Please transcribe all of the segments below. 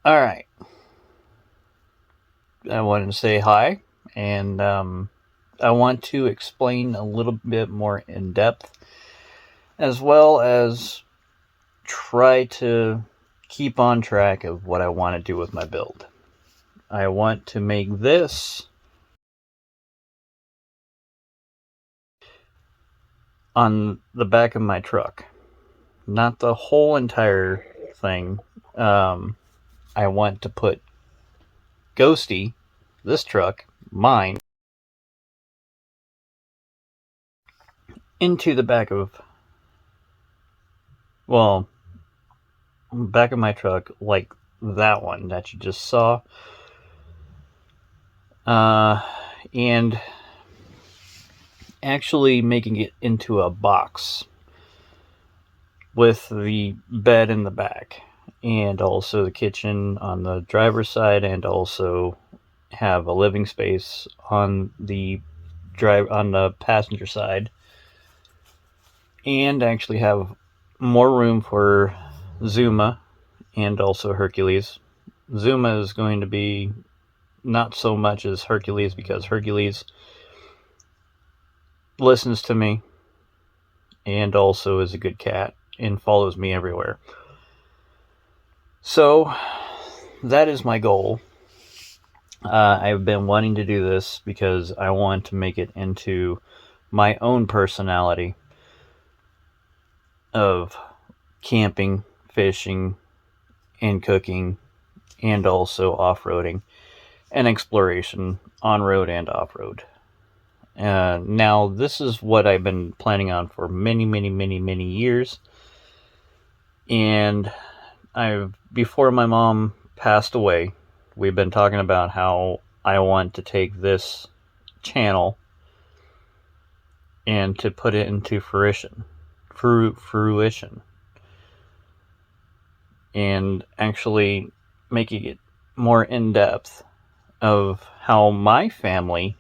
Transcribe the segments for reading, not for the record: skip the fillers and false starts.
All right. I wanted to say hi, and I want to explain a little bit more in depth, as well as try to keep on track of what I want to do with my build. I want to make this on the back of my truck, not the whole entire thing. I want to put Ghosty, this truck, mine, into the back of, well, back of my truck, like that one that you just saw. And actually making it into a box with the bed in the back, and also the kitchen on the driver's side, and also have a living space on the passenger side, and actually have more room for Zuma and also Hercules. Zuma is going to be not so much as Hercules, because Hercules listens to me and also is a good cat and follows me everywhere. So that is my goal. I've been wanting to do this because I want to make it into my own personality of camping, fishing, and cooking, and also off-roading and exploration, on-road and off-road. Now, this is what I've been planning on for many years. And before my mom passed away, we've been talking about how I want to take this channel and to put it into fruition, and actually making it more in depth of how my family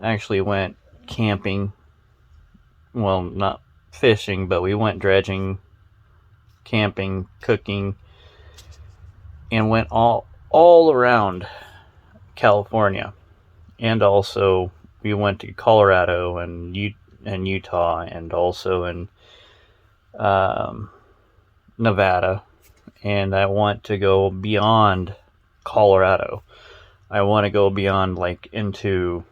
actually went camping. Well, not fishing, but we went dredging, camping, cooking, and went all around California. And also we went to Colorado and Utah, and also in Nevada. And I want to go beyond Colorado. I want to go beyond, like, into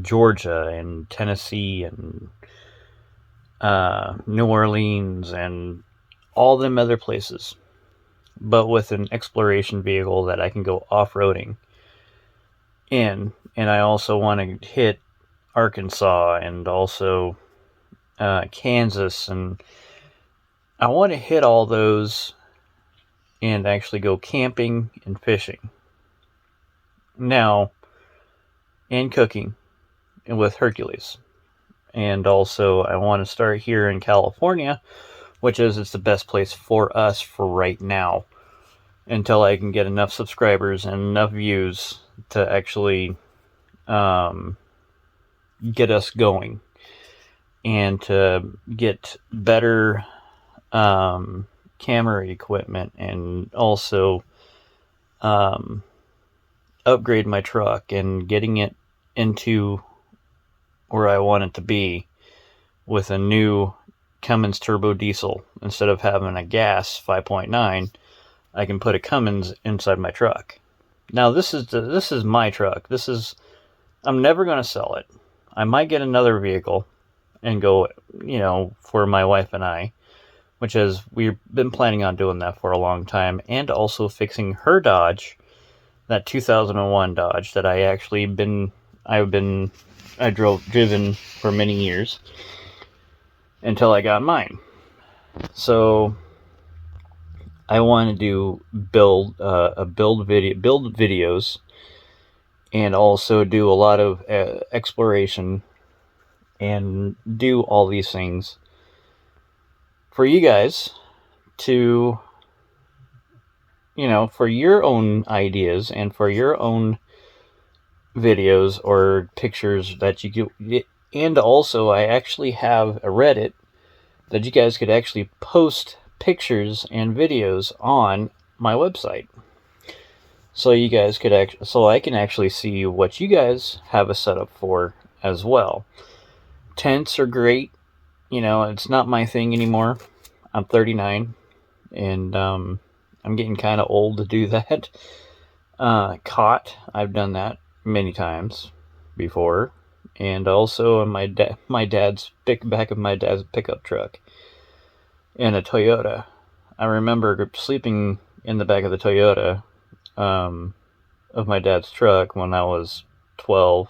Georgia and Tennessee and New Orleans and all them other places, but with an exploration vehicle that I can go off-roading in. And I also want to hit Arkansas and also Kansas, and I want to hit all those and actually go camping and fishing. Now, and cooking with Hercules. And also I want to start here in California, which is it's the best place for us for right now, until I can get enough subscribers and enough views to actually get us going, and to get better camera equipment, and also upgrade my truck and getting it into where I want it to be with a new Cummins turbo diesel. Instead of having a gas 5.9, I can put a Cummins inside my truck. Now this is my truck. I'm never going to sell it. I might get another vehicle and go, for my wife and I, which is, we've been planning on doing that for a long time, and also fixing her Dodge, that 2001 Dodge that I driven for many years until I got mine. So I want to do build videos, and also do a lot of exploration, and do all these things for you guys to, for your own ideas and for your own videos or pictures that you get. And also, I actually have a Reddit that you guys could actually post pictures and videos on my website. So you guys could so I can actually see what you guys have a setup for as well. Tents are great. It's not my thing anymore. I'm 39, and I'm getting kind of old to do that. Cot, I've done that many times before, and also in my dad's back of my dad's pickup truck in a Toyota. I remember sleeping in the back of the Toyota of my dad's truck when I was 12,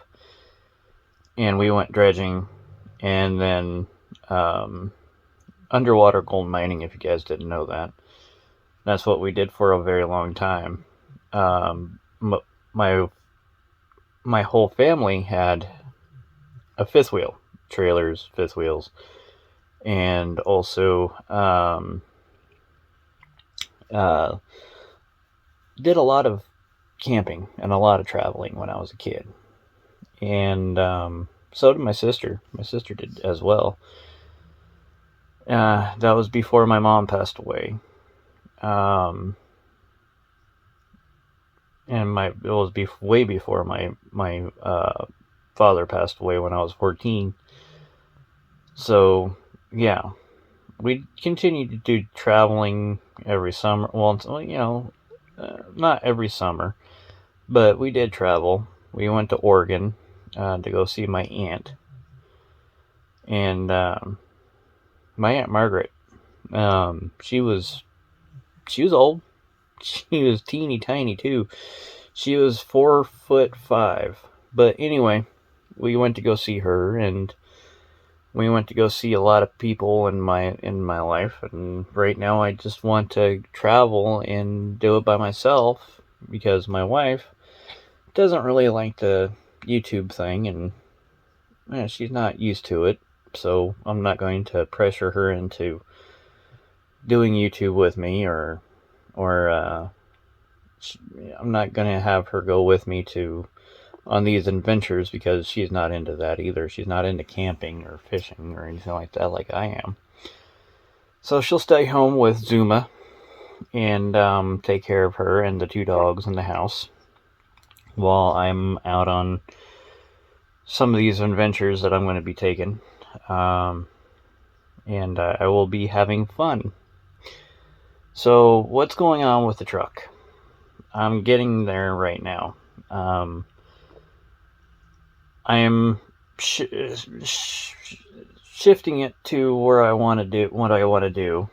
and we went dredging, and then underwater gold mining, if you guys didn't know that. That's what we did for a very long time. My whole family had a fifth wheel, trailers, fifth wheels, and also did a lot of camping and a lot of traveling when I was a kid. And so did my sister. My sister did as well. That was before my mom passed away. And it was way before my father passed away when I was 14. So yeah, we continued to do traveling every summer. Well, not every summer, but we did travel. We went to Oregon to go see my aunt, and my Aunt Margaret. She was old. She was teeny tiny too. She was 4'5". But anyway, we went to go see her, and we went to go see a lot of people in my life. And right now, I just want to travel and do it by myself because my wife doesn't really like the YouTube thing, and she's not used to it. So I'm not going to pressure her into doing YouTube with me, or I'm not going to have her go with me on these adventures because she's not into that either. She's not into camping or fishing or anything like that like I am. So she'll stay home with Zuma and take care of her and the two dogs in the house while I'm out on some of these adventures that I'm going to be taking. And I will be having fun. So what's going on with the truck? I'm getting there right now. I am shifting it to where I want to do what I want to do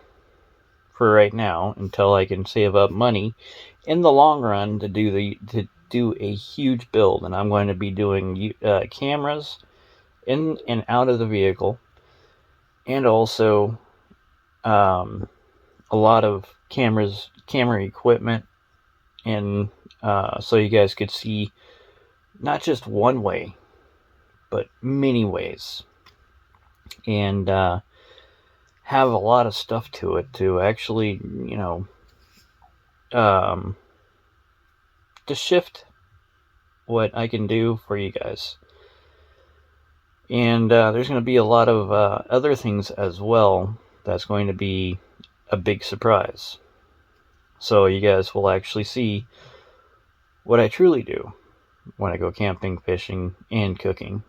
for right now until I can save up money in the long run to do a huge build. And I'm going to be doing cameras in and out of the vehicle, and also a lot of camera equipment, and so you guys could see not just one way, but many ways, and have a lot of stuff to it to actually, to shift what I can do for you guys. And there's going to be a lot of other things as well that's going to be a big surprise. So you guys will actually see what I truly do when I go camping, fishing, and cooking.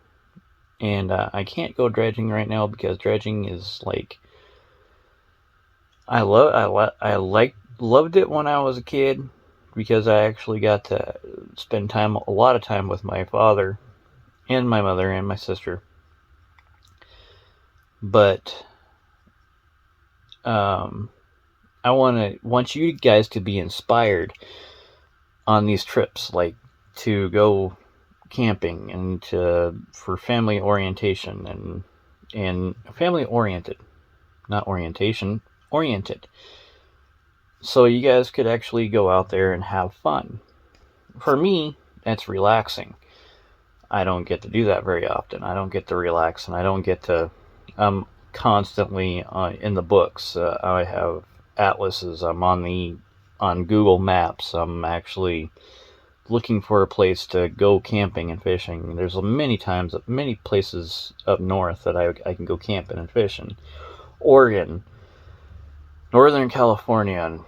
And I can't go dredging right now because dredging is like, loved it when I was a kid because I actually got to spend a lot of time with my father and my mother and my sister. But I want you guys to be inspired on these trips, like to go camping and for family orientation and family oriented, not orientation, oriented. So you guys could actually go out there and have fun. For me, that's relaxing. I don't get to do that very often. I don't get to relax, and I don't get to. I'm constantly in the books. I have atlases. I'm on Google Maps. I'm actually looking for a place to go camping and fishing. There's many places up north that I can go camping and fishing. Oregon, Northern California,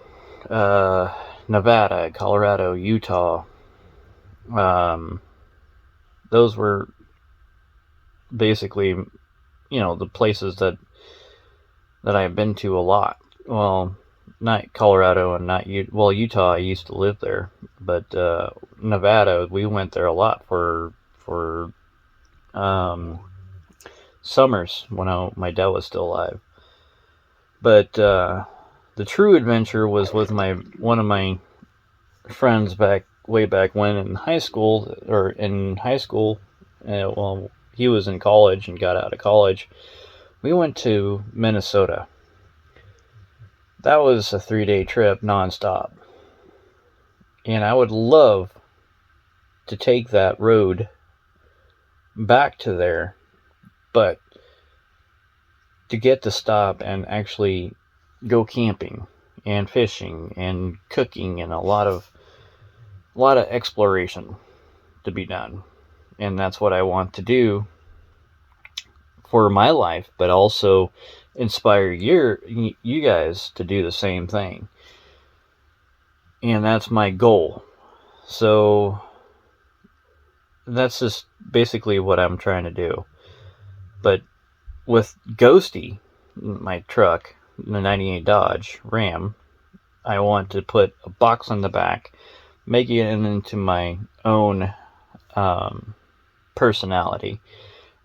Nevada, Colorado, Utah. Um, those were basically, the places that I've been to a lot. Well, not Colorado and not Utah. I used to live there, but Nevada, we went there a lot for um, summers when my dad was still alive. But the true adventure was with one of my friends way back when in high school. Well, he was in college and got out of college. We went to Minnesota. That was a 3-day trip nonstop. And I would love to take that road back to there, but to get to stop and actually go camping and fishing and cooking and a lot of exploration to be done. And that's what I want to do for my life, but also inspire you guys to do the same thing. And that's my goal. So that's just basically what I'm trying to do. But with Ghosty, my truck, the 98 Dodge Ram, I want to put a box on the back, make it into my own personality,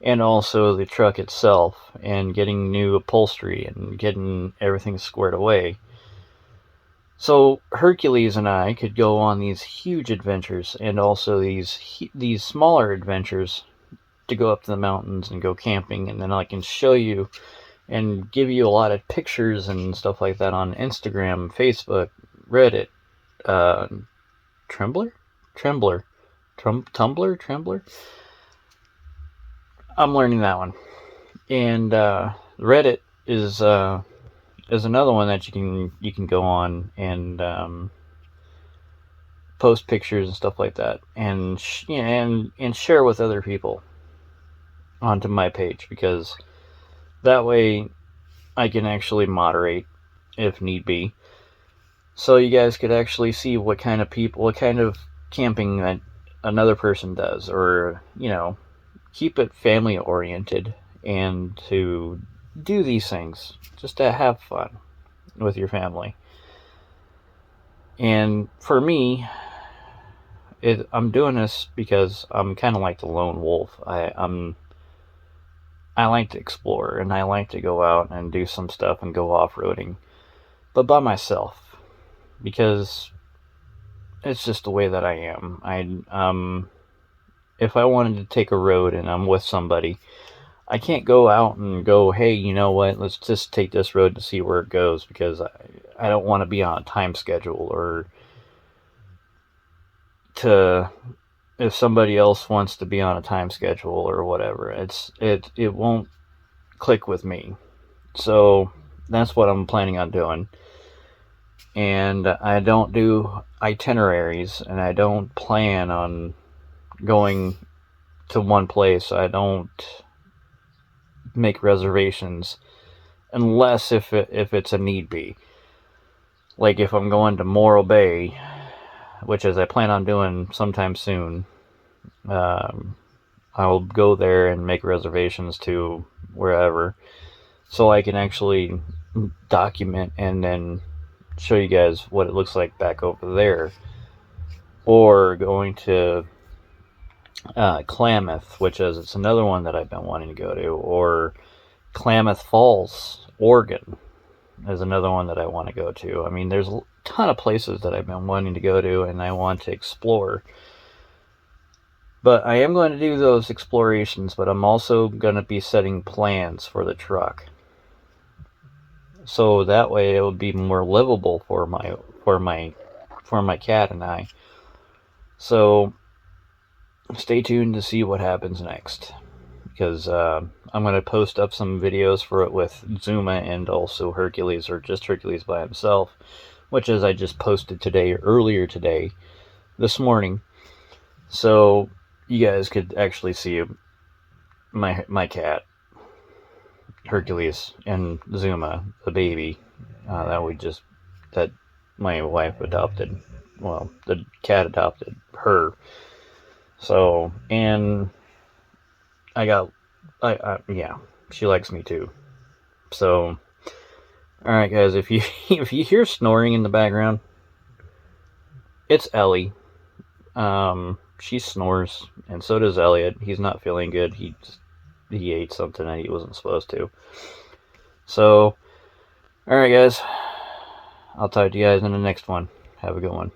and also the truck itself, and getting new upholstery and getting everything squared away. So Hercules and I could go on these huge adventures, and also these smaller adventures to go up to the mountains and go camping, and then I can show you and give you a lot of pictures and stuff like that on Instagram, Facebook, Reddit, Tumblr. I'm learning that one. And Reddit is another one that you can go on and post pictures and stuff like that, and share with other people onto my page, because that way I can actually moderate if need be, so you guys could actually see what kind of camping that another person does, or keep it family oriented, and to do these things just to have fun with your family. And for me, I'm doing this because I'm kind of like the lone wolf. I like to explore, and I like to go out and do some stuff and go off-roading, but by myself, because it's just the way that I am. If I wanted to take a road and I'm with somebody, I can't go out and go, hey, you know what, let's just take this road to see where it goes, because I don't want to be on a time schedule, or if somebody else wants to be on a time schedule or whatever. It won't click with me. So that's what I'm planning on doing. And I don't do itineraries, and I don't plan on going to one place. I don't make reservations unless if it's a need be. Like if I'm going to Morro Bay, which is I plan on doing sometime soon, I'll go there and make reservations to wherever, so I can actually document and then show you guys what it looks like back over there. Or going to Klamath, which it's another one that I've been wanting to go to, or Klamath Falls, Oregon is another one that I want to go to. I mean, there's a ton of places that I've been wanting to go to and I want to explore. But I am going to do those explorations, but I'm also going to be setting plans for the truck, so that way it will be more livable for my cat and I. So stay tuned to see what happens next, because I'm going to post up some videos for it with Zuma and also Hercules, or just Hercules by himself, which is I just posted earlier today, this morning. So you guys could actually see my cat. Hercules and Zuma, the baby, that my wife adopted. Well, the cat adopted her. So, and I got, yeah, she likes me too. So, all right, guys, if you if you hear snoring in the background, it's Ellie. She snores, and so does Elliot. He's not feeling good. He ate something that he wasn't supposed to. So, all right, guys, I'll talk to you guys in the next one. Have a good one.